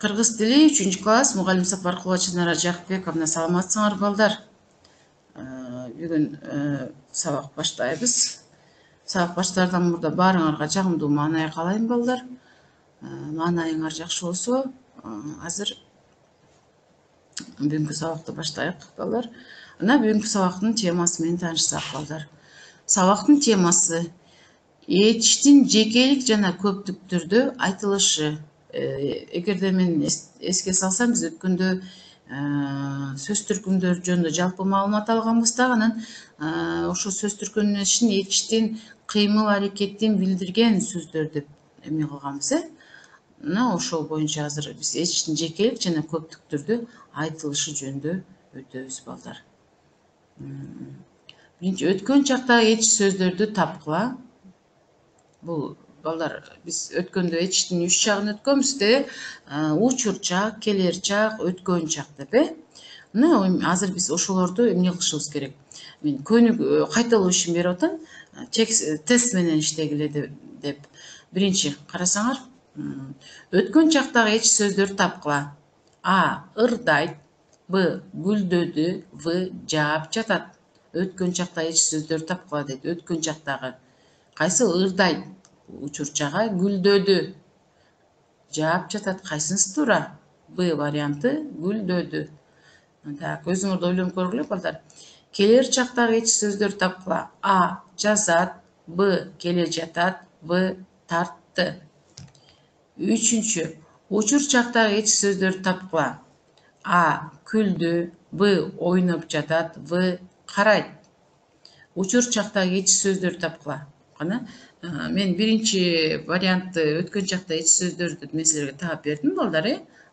Кыргыз тили 3-класс мугалим Сапаркулова Чынара Жакпековна, саламатсыңар балдар. Бүгүн сабак баштайбыз. Сабак баштаардан мурда баарыңарга жагымдуу маанай каалайм балдар. Маанайыңар жакшы болсо, азыр бүгүнкү сабакты баштайык балдар. Бүгүнкү сабактын темасы менен таанышсак балдар. Сабактын темасы этичтин жекелик жана көптүк түрдө айтылышы. Эгерде мен эске салсам, биз өткөндө сөз түркүмдөр жөнүндө жалпы маалымат алганбыз да, анан ошо сөз түркүмүнүн ишин этичтин кыймыл аракетин билдирген сөздөр деп эме кылганбыз. Мына ошол боюнча азыр биз этичтин жекелик жана көптүк түрдө айтылышы жөнүндө өтөбүз балдар. Биринчи, өткөн чактагы этич сөздөрдү тапкыла. Бул балдар, биз өткөндө этичтин 3 чагын өткөнбүз да, учур чак, келер чак, өткөн чак деп. Мына азыр биз ошолорду эмне кылышыбыз керек? Мен көнүк кайталоо ишин берип атам, тест менен иштегиле деп. Биринчи карасаңар, өткөн чактагы этич сөздөрдү тапкыла. А. Ырдайт. Б. Гүлдөдү. В. Жаап жатат. Өткөн чактагы этич сөздөрдү тапкыла дейт. Өткөн чактагы кайсы? Ырдайт, учур чагы. Гүлдөдү, жаап жатат. Кайсынысы туура? Б варианты, гүлдөдү. Так, өзүңөрдү ойлонуп көргүлө балдар. Келер чактагы этич сөздөрдү тапкыла. А. Жазат. Б. Келе жатат. В. Тартты. Үчүнчү, учур чактагы этич сөздөрдү тапкыла. А. Күлдү. Б. Ойноп жатат. В. Карайт. Учур чактагы этич сөздөрдү тапкыла. Мен биринчи вариантты, өткөн чакта этич сөздөрдү мен силерге таап бердим балдар.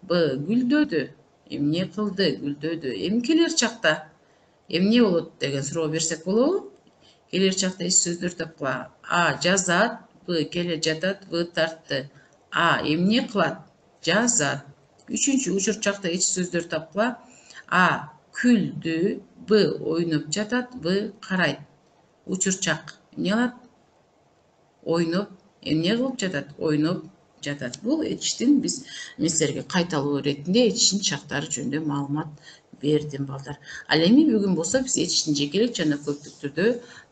Б. Гүлдөдү. Эмне кылды? Гүлдөдү. Эми келер чакта эмне болот деген суроо берсек болобу? Келер чакта этич сөздөрдү тапкыла. А. Жазат. Б. Келе жатат. В. Тартты. А. Эмне кылат? Жазат. Үчүнчү, учур чакта этич сөздөрдү тапкыла. А. Күлдү. Б. Ойноп жатат. В. Карайт. Учур чак эмне кылат? Ойноп. Эмне кылып жатат? Ойноп жатат. Бул этичтин мен силерге кайталоо иретинде этичтин чактары жөнүндө маалымат бердим балдар. Ал эми бүгүн болсо биз этичтин жекелик жана көптүк түрдө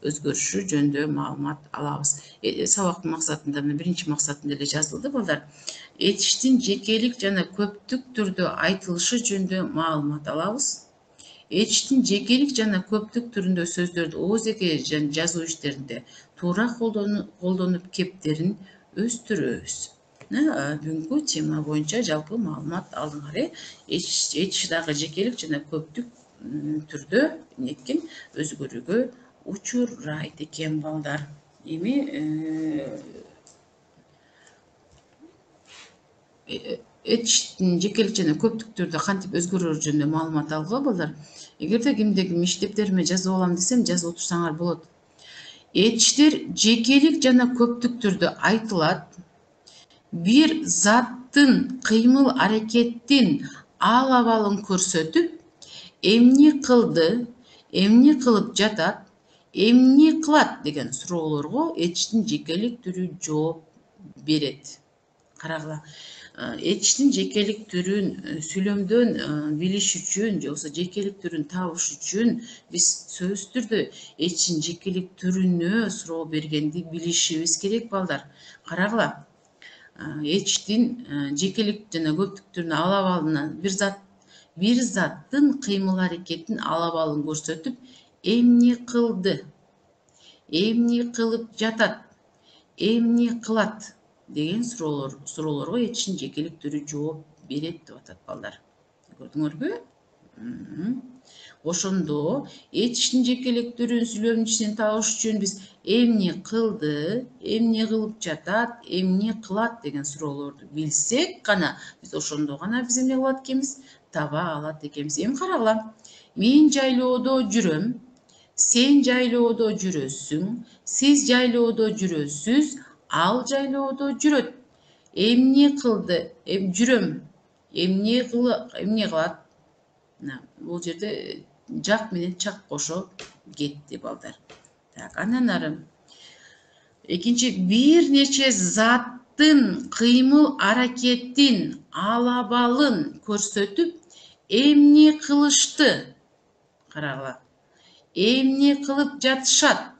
өзгөрүшү жөнүндө маалымат алабыз. Сабактын максатында, биринчи максатында эле жазылды балдар. Этичтин жекелик жана көптүк түрдө айтылышы жөнүндө маалымат алабыз. Этичтин жекелик жана көптүк түрүндө сөздөрдү оозеке жана жазуу иштеринде туура колдонуп кептерин өстүрөбүз. Бүгүнкү тема боюнча жалпы маалымат алдыңар. Этич дагы жекелик жана көптүк түрдө эмнекен өзгөрүүгө учурайт экен балдар. Эми этичтин жекелик жана көптүк түрдө кантип өзгөрөр жөнүндө маалымат алгыла балдар. Эгерде кимде ким иштептериме жазып алам десем, жазып отурсаңар болот. Этичтер жекелик жана көптүк түрдө айтылат. Бир заттын кыймыл аракеттин ал абалын көрсөтүп, эмне кылды, эмне кылып жатат, эмне кылат деген суроолорго этичтин жекелик түрү жооп берет. Карагыла. Этичтин жекелик түрүн сүйлөмдөн билиш үчүн, же болбосо жекелик түрүн табыш үчүн биз сөзсүз түрдө этичтин жекелик түрүнө суроо бергенди билишибиз керек балдар. Карагыла. Этичтин жекелик жана көптүк түрүнүн ал абалынан бир заттын кыймыл аракетин ал абалын көрсөтүп, эмне кылды, эмне кылып жатат, эмне кылат деген суроолорго этичтин жекелик түрү жооп берет деп атат балдар. Көрдүңөрбү? Ошондо этичтин жекелик түрүн сүйлөмдүн ичинен табыш үчүн биз эмне кылды, эмне кылып жатат, эмне кылат деген суроолорду билсек гана, биз ошондо гана биз эмне кылат экенбиз? Таба алат экенбиз. Эми карагыла. Мен жайлоодо жүрөм, сен жайлоодо жүрөсүң, сиз жайлоодо жүрөсүз, ал жайлоодо жүрөт. Эмне кылды? Жүрөм. Эмне кылат? Бул жерде жак менен чак кошо кетти балдар. Так, андан ары. Экинчи, бир нече зат заттын кыймыл аракеттин алабалын көрсөтүп эмне кылышты? Карагыла. Эмне кылып жатышат?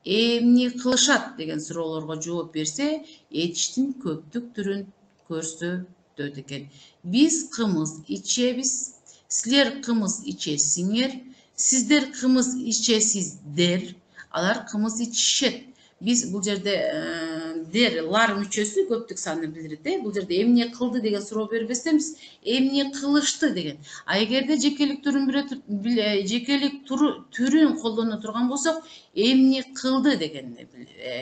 Эмне кылышат деген суроолорго жооп берсе, этиштин көптүк түрүн көрсөтөт экен. Биз кымыз ичебиз, силер кымыз ичесиңер, сиздер кымыз ичесиздер, алар кымыз ичишет. Биз бул жерде дер лар мүчөсү көптүк санды билдирет. Бул жерде эмне кылды деген суроо бербестен биз эмне кылышты деген. А эгерде жекелик жекелик түрүн колдоно турган болсок, эмне кылды дегенди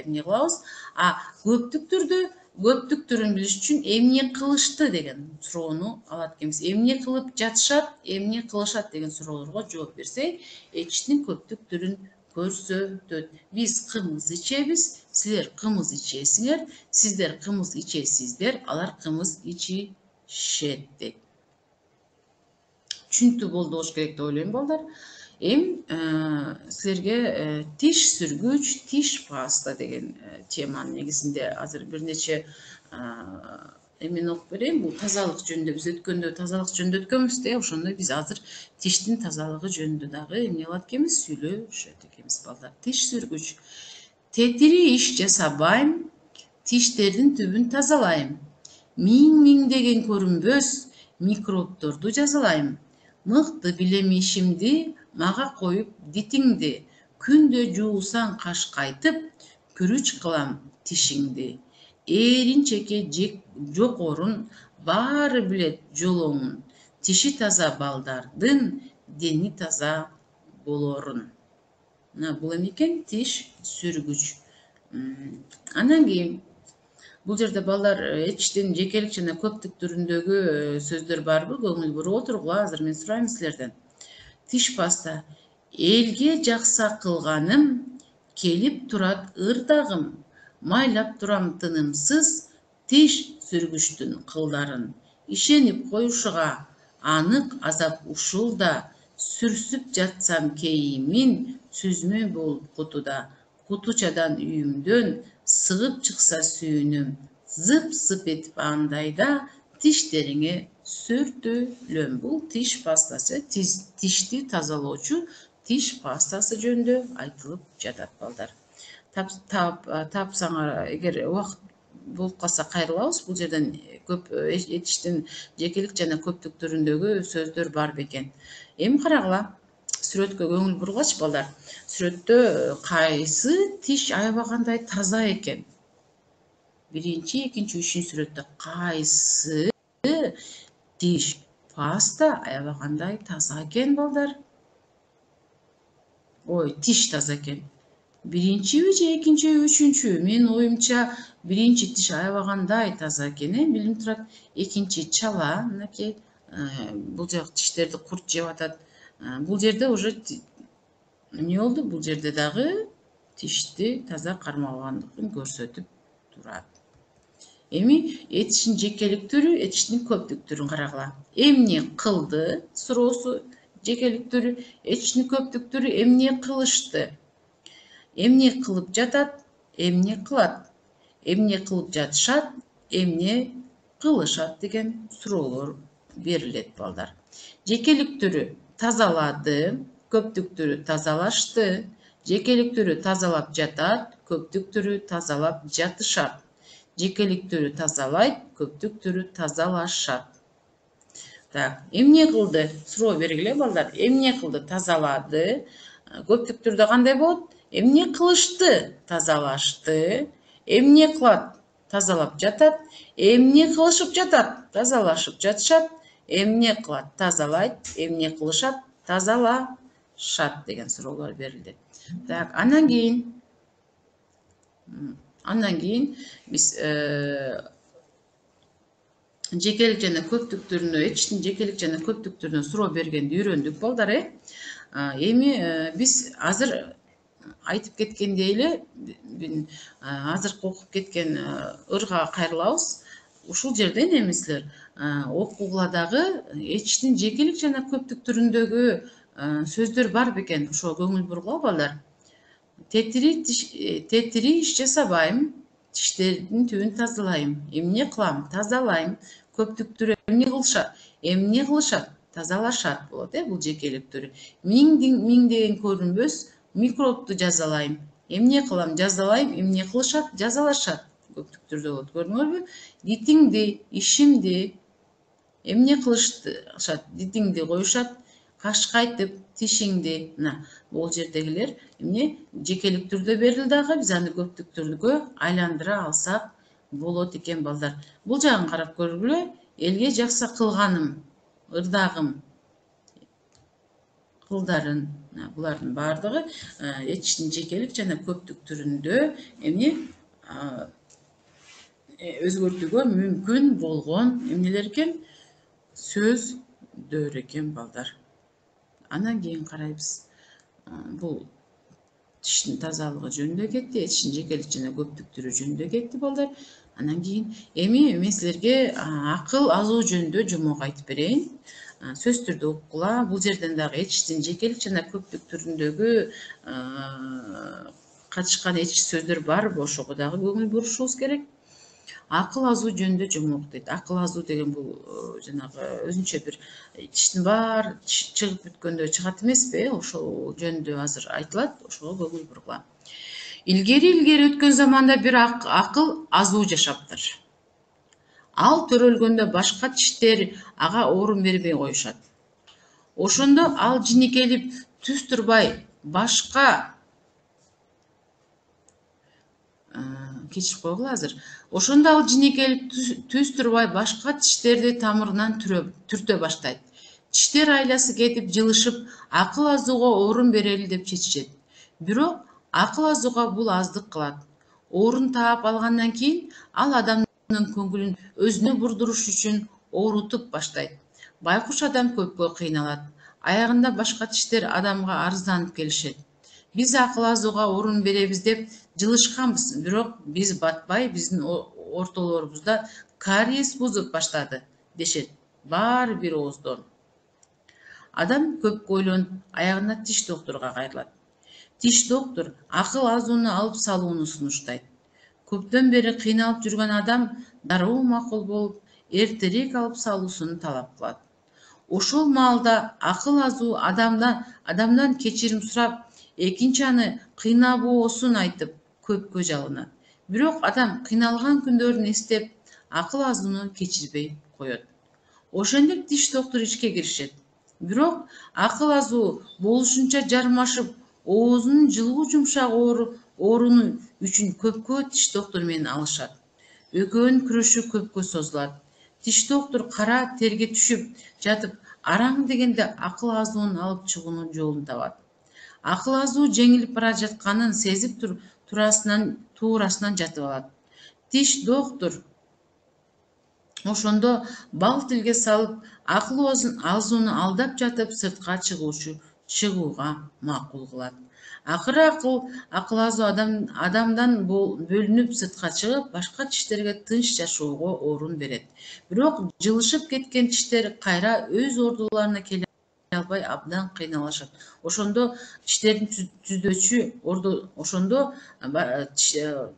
эмне кылабыз. А көптүк түрүн билиш үчүн эмне кылышты деген суроону алат экенбиз. Эмне кылып жатышат, эмне кылышат деген суроолорго жооп берсек, этиштин көптүк түрүн көрсөтөт. Биз кымыз ичебиз, силер кымыз ичесиңер, сиздер кымыз ичесиздер, алар кымыз ичишет дейт. Түшүнүктүү болду болуш керек деп ойлойм балдар. Силерге тиш сүргүч, тиш паста деген теманын негизинде азыр бир нече эмени окуп берейин. Бул тазалык жөнүндө биз өткөндө тазалык жөнүндө өткөнбүз да, ошондой биз азыр тиштин тазалыгы жөнүндө дагы эмне кылат экенбиз, сүйлөшөт экенбиз балдар. Тиш сүргүч. Тетири иш жасабайм, тиштердин түбүн тазалайм. Миңдеген көрүнбөс микробдорду жазалайм. Мыкты билем ишимди, мага коюп дитиңди. Күндө жуусаң кашкайтып, күрүч кылам тишиңди. Эринчеке жокорун, баары билет жолоңун. Тиши таза балдардын, дени таза болорун. Бул эме экен, тиш сүргүч. Анан кийин бул жерде балдар этиштин жекелик жана көптүк түрүндөгү сөздөр барбы? Көңүл буруп отургула, азыр мен сурайм силерден. Тиш паста. Элге жакса кылганым, келип турат ырдагым. Майлап турам тынымсыз тиш сүргүчтүн кылдарын. Ишенип коюшуга анык азап ушулда. Сүрсүп жатсам кейимин, сүзмө болуп кутуда. Кутучадан үйүмдөн сыгып чыкса сүйүнүм. Зып-зып этип андайда тиштериңе сүртүлөм. Бул тиш пастасы, тишти тазалоочу тиш пастасы жөнүндө айтылып жатат балдар. Тапсаңар, эгер убакыт болуп калса кайрылабыз. Бул жерден көп этиштин жекелик жана көптүк түрүндөгү сөздөр бар бекен. Эми карагыла, сүрөткө көңүл бургулачы балдар. Сүрөттө кайсы тиш аябагандай таза экен? Биринчи, экинчи, үчүнчү сүрөттө кайсы тиш паста аябагандай таза экен балдар? Ой, тиш таза экен. Биринчиби же экинчиби, үчүнчү? Менин оюмча биринчи тиш аябагандай таза экен, билим турат. Экинчи чала, мынакей бул жак тиштерди курт жеп атат. Бул жерде уже эмне болду? Бул жерде дагы тишти таза кармабагандыгын көрсөтүп турат. Эми этиштин жекелик түрү, этиштин көптүк түрүн карагыла. Эмне кылды суроосу жекелик түрү, этиштин көптүк түрү эмне кылышты. Эмне кылып жатат, эмне кылат. Эмне кылып жатышат, эмне кылышат деген суроолор берилет балдар. Жекелик түрү тазалады, көптүк түрү тазалашты. Жекелик түрү тазалап жатат, көптүк түрү тазалап жатышат. Жекелик түрү тазалайт, көптүк түрү тазалашат. Так, эмне кылды? Суроо бергиле балдар. Эмне кылды? Тазалады. Көптүк түрдө кандай болот? Эмне кылышты? Тазалашты. Эмне кылат? Тазалап жатат. Эмне кылышып жатат? Тазалашып жатышат. Эмне кылат? Тазалайт. Эмне кылышат? Тазалашат деген суроолор берилди. Так, андан кийин биз жекелик жана көптүк түрүнө, этиштин жекелик жана көптүк түрүнө суроо бергенди үйрөндүк балдар. Эми биз азыр айтып кеткендей эле, азыркы окуп кеткен ырга кайрылабыз. Ушул жерден эми силер окугула дагы этиштин жекелик жана көптүк түрүндөгү сөздөр бар бекен. Ошого көңүл бургула балдар. Тетири иш жасабайм, Тиштердин түбүн тазалайм. Эмне кылам? Тазалайм. Көптүктөр эмне кылышат? Эмне кылышат? Тазалашат болот, бул жекеликтер. Миңдеген көрүнбөс микробду жазалайм. Эмне кылам? Жазалайм. Эмне кылышат? Жазалашат. Көптүктөрдө болот. Көрдүңөрбү? Дитиңди, ишимди, эмне кылышат? Дитиңди коюшат, кашкайтып, тишиңди. Мына бул жердегилер эмне жекелик түрдө берилди ага, биз аны көптүк түргө айландыра алсак болот экен балдар. Бул жагын карап көргүлө. Элге жакса кылганым, ырдагым, кылдарын, булардын баардыгы этичтин жекелик жана көптүк түрүндө эмне өзгөртүүгө мүмкүн болгон эмнелер экен? Сөздөр экен балдар. Андан кийин карайбыз. Бул тиштин тазалыгы жөнүндө кетти, этичтин жекелик жана көптүк түрү жөнүндө кетти балдар. Андан кийин эми мен силерге акыл азуу жөнүндө жомок айтып берейин. Сөз түрдө уккула. Бул жерден дагы этичтин жекелик жана көптүк түрүндөгү катышкан этич сөздөр барбы, ошого дагы көңүл бурушубуз керек. Акыл азуу жөнүндө жомок дейт. Акыл азуу деген бул жанагы өзүнчө бир тиштин баары чыгып бүткөндө чыгат эмеспи? Ошол жөнүндө азыр айтылат. Ошого көңүл бургула. Илгери өткөн заманда бир акыл азуу жашаптыр. Ал төрөлгөндө башка тиштер ага орун бербей коюшат. Ошондо ал жинекелип түз турбай башка кечирип койгула азыр. Ошондо ал жинекелип түз турбай башка тиштерди тамырынан түртө баштайт. Тиштер айласы кетип жылышып, акыл азууга орун берели деп чечишет. Бирок акыл азууга бул аздык кылат. Орун таап алгандан кийин ал адамдын көңүлүн өзүнө бурдуруш үчүн оорутуп баштайт. Байкуш адам көпкө кыйналат. Аягында башка тиштер адамга арызданып келишет. Биз акыл азууга орун беребиз деп жылышканбыз, бирок биз батпай, биздин ортолорубузда кариес бузуп баштады, дешет. Баары бир ооздон. Адам көпкө ойлонуп, аягында тиш доктурга кайрылат. Тиш доктур акыл азууну алып салууну сунуштайт. Көптөн бери кыйналып жүргөн адам дароо макул болуп, эртерээк алып салуусун талап кылат. Ошол маалда акыл азуу адамдан кечирим сурап, экинчи аны кыйнабоосун айтып, көпкө жалынат. Бирок адам кыйналган күндөрүн эстеп, акыл азууну кечирбей коет. Ошентип тиш доктур ишке киришет. Бирок акыл азуу болушунча жармашып, оозунун жылуу жумшак ооруну үчүн көпкө тиш доктуру менен алышат. Экөөнүн күрөшү көпкө созулат. Тиш доктур кара терге түшүп жатып, араң дегенде акыл азуун алып чыгуунун жолун табат. Акыл азуу жеңилип бара жатканын сезип туурасынан жатып алат. Тиш доктур ошондо бал тилге салып, акыл азууну алдап жатып сыртка чыгууга макул кылат. Акыры акыл азуу адамдан бөлүнүп сыртка чыгып, башка тиштерге тынч жашоого орун берет. Бирок жылышып кеткен тиштер кайра өз ордуларына келе албай абдан кыйналышат. Ошондо тиштердин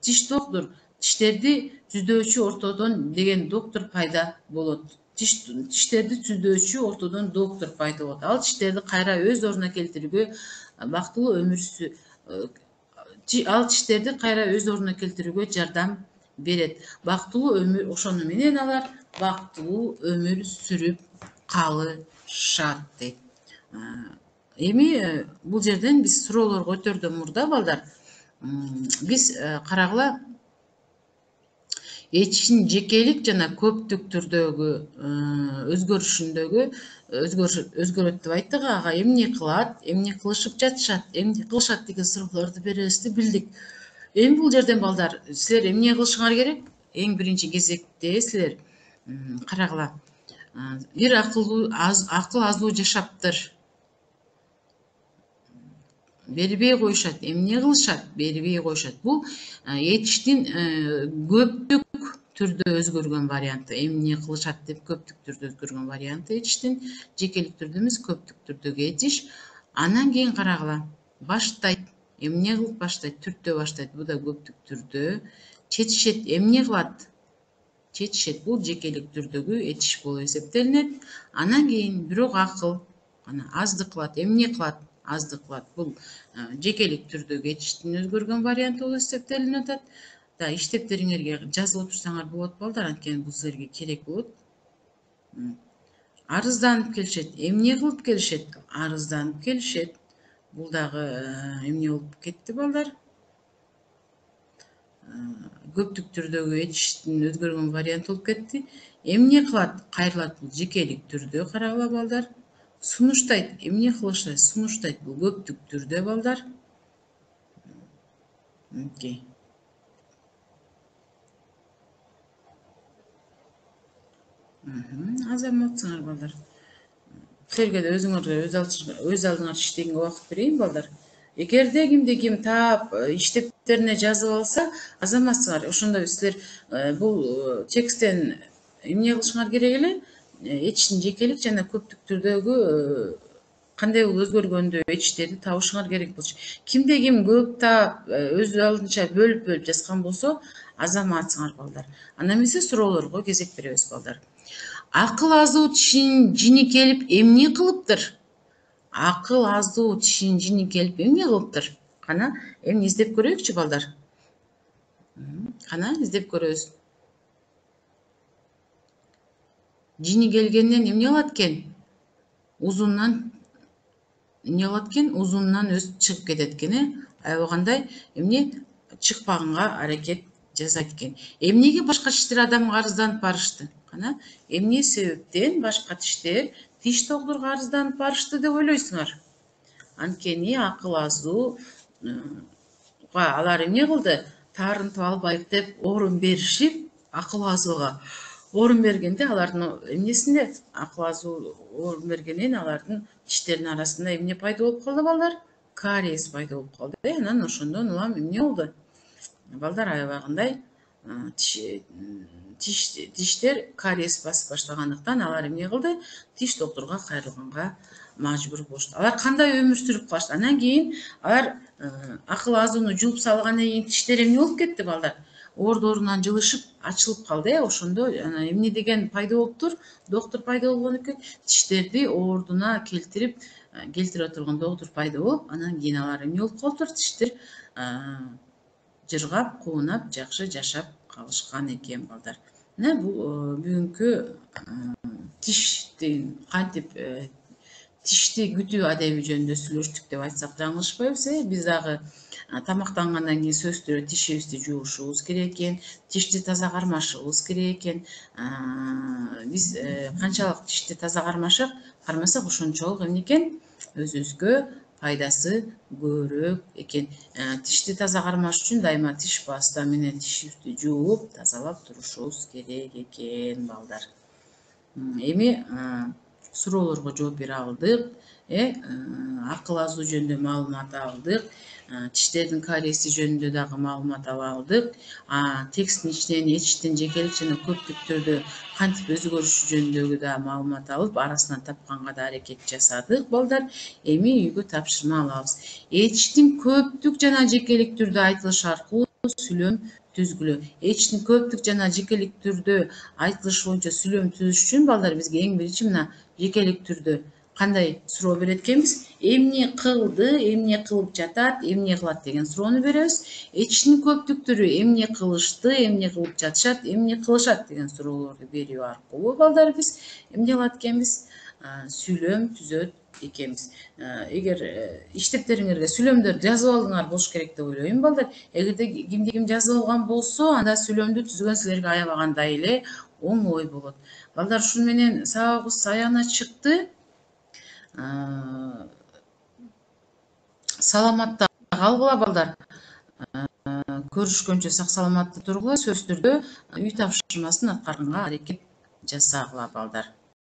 тиш доктур тиштерди түзөөчү ортодон деген доктур пайда болот. Тиштерди түзөөчү ортодон доктур пайда болот. Ал тиштерди кайра өз ордуна келтирүүгө жардам берет. Бактылуу өмүр, ошону менен алар бактылуу өмүр сүрүп калышат дейт. Эми бул жерден биз суроолор көтөрүүдөн мурда балдар, биз карагыла этичтин жекелик жана көптүк түрдөгү өзгөрөт деп айттык. Ага эмне кылат, эмне кылышып жатышат, эмне кылышат деген суроолорду беребизди билдик. Эми бул жерден балдар, силер эмне кылышыңар керек? Эң биринчи кезекте силер карагыла, бир акыл азуу жашаптыр. Бербей коюшат. Эмне кылышат? Бербей коюшат. Бул этичтин көптүк түрдө өзгөргөн варианты. Эмне кылышат деп көптүк түрдө өзгөргөн варианты этичтин, жекелик түрдө эмес, көптүк түрдөгү этиш. Андан кийин карагыла, баштайт. Эмне кылып баштайт? Түртө баштайт. Бул да көптүк түрдө Четишет эмне кылат? Четишет бул жекелик түрдөгү этиш болуп эсептелинет. Анан кийин бирок акыл ана аздык кылат, эмне кылат? Аздык кылат. Бул жекелик түрдөгү этиштин өзгөргөн варианты болуп эсептелинип атат. Да иштептериңерге жазып отурсаңар болот балдар, анткени бул силерге керек болот. Арызданып келишет. Эмне кылып келишет? Арызданып келишет. Бул дагы эмне болуп кетти балдар? Көптүк түрдөгү этиштин өзгөргөн варианты болуп кетти. Эмне кылат? Кайрылат. Бул жекелик түрдө карагыла балдар. Сунуштайт. Эмне кылышы? Сунуштайт. Бул көптүк түрдө балдар. Мынтип. Азаматсыңар балдар. Силерге да өзүңөргө өз алдыңар иштегенге убакыт берейин балдар. Эгерде кимди ким таап иштептерине жазып алса, азаматсыңар. Ошондо силер бул тексттен эмне кылышыңар керек эле? Этиштин жекелик жана көптүк түрдөгү кандай өзгөргөндө этиштерди табышыңар керек болчу. Кимде ким көп таап өз алдынча бөлүп жазган болсо, азаматсыңар балдар. Анда эмесе суроолорго кезек беребиз балдар. Акыл азуу тишинин жини келип эмне кылыптыр? Акыл азуу тишинин жини келип эмне кылыптыр? Кана эмне издеп көрөйүкчү балдар? Кана издеп көрөбүз. Жини келгенден эмне кылат экен? Узундан эмне кылат экен? Узунунан өз чыгып кетет экен, Аябагандай эмне чыкпаганга аракет жасайт экен. Эмнеге башка тиштер адамга арызданып барышты? Кана эмне себептен башка тиштер тиш доктурга арызданып барышты деп ойлойсуңар? Анткени акыл азуу алар эмне кылды? Таарынтып албайбы деп орун беришип, акыл азууга орун бергенде алардын эмнесинде акыл азуу орун бергенен алардын тиштеринин арасында эмне пайда болуп калды балдар? Кариес пайда болуп калды. Анан ошондон улам эмне болду? Балдар аябагындай тиштер кариес басып баштагандыктан алар эмне кылды? Тиш доктурга кайрылганга мажбур болушту. Алар кандай өмүр сүрүп калышты? Анан кийин алар акыл азууну жууп салгандан кийин тиштер эмне болуп кетти балдар? Ордорунан жылышып, ачылып калды. Ошондо эмне деген пайда болуптур? Доктур пайда болгон экен. Тиштерди ордуна келтирип отурган доктур пайда болуп, анан кийин алар эмне болуп калыптыр? Тиштер жыргап, куунап, жакшы жашап калышкан экен балдар. Мына бул бүгүнкү тиштин кантип тишти күтүү адеби жөнүндө сүйлөштүк деп айтсак жаңылышпайбыз. Биз дагы тамактангандан кийин сөзсүз тишибизди жуушубуз керек экен, тишти таза кармашыбыз керек экен. Биз канчалык тишти таза кармасак ошончолук эмне экен? Өзүбүзгө пайдасы көбүрөөк экен. Тишти таза кармаш үчүн дайыма тиш паста менен тишибизди жууп, тазалап турушубуз керек экен балдар. Эми суроолорго жооп бере алдык. Акыл азуу жөнүндө маалымат алдык. Тиштердин кариеси жөнүндө дагы маалымат ала алдык. Тексттин ичинен этиштин жекелик жана көптүк түрдө кантип өзгөрүшү жөнүндөгү да маалымат алып, арасынан тапканга да аракет жасадык балдар. Эми үйгө тапшырма алабыз. Этиштин көптүк жана жекелик түрдө айтылышы аркылуу сүйлөм түзгүлө. Этиштин көптүк жана жекелик түрдө айтылышы боюнча сүйлөм түзүш үчүн балдар бизге эң биринчи мына жекелик түрдө кандай суроо берет экенбиз? Эмне кылды, эмне кылып жатат, эмне кылат деген суроону беребиз. Этиштин көптүк түрү эмне кылышты, эмне кылып жатышат, эмне кылышат деген суроолорду берүү аркылуу балдар биз эмне кылат экенбиз? Сүйлөм түзөт экенбиз. Эгер иштептериңерге сүйлөмдөрдү жазып алдыңар болуш керек деп ойлойм балдар. Эгерде кимди ким жазып алган болсо, анда сүйлөмдү түзгөн силерге аябагандай эле оңой болот. Балдар, ушун менен сабагыбыз аягына чыкты. Саламатта калгыла балдар. Көрүшкөнчө сак саламатта тургула, сөзсүз түрдө үй тапшырмасын аткарганга аракет жасагыла балдар.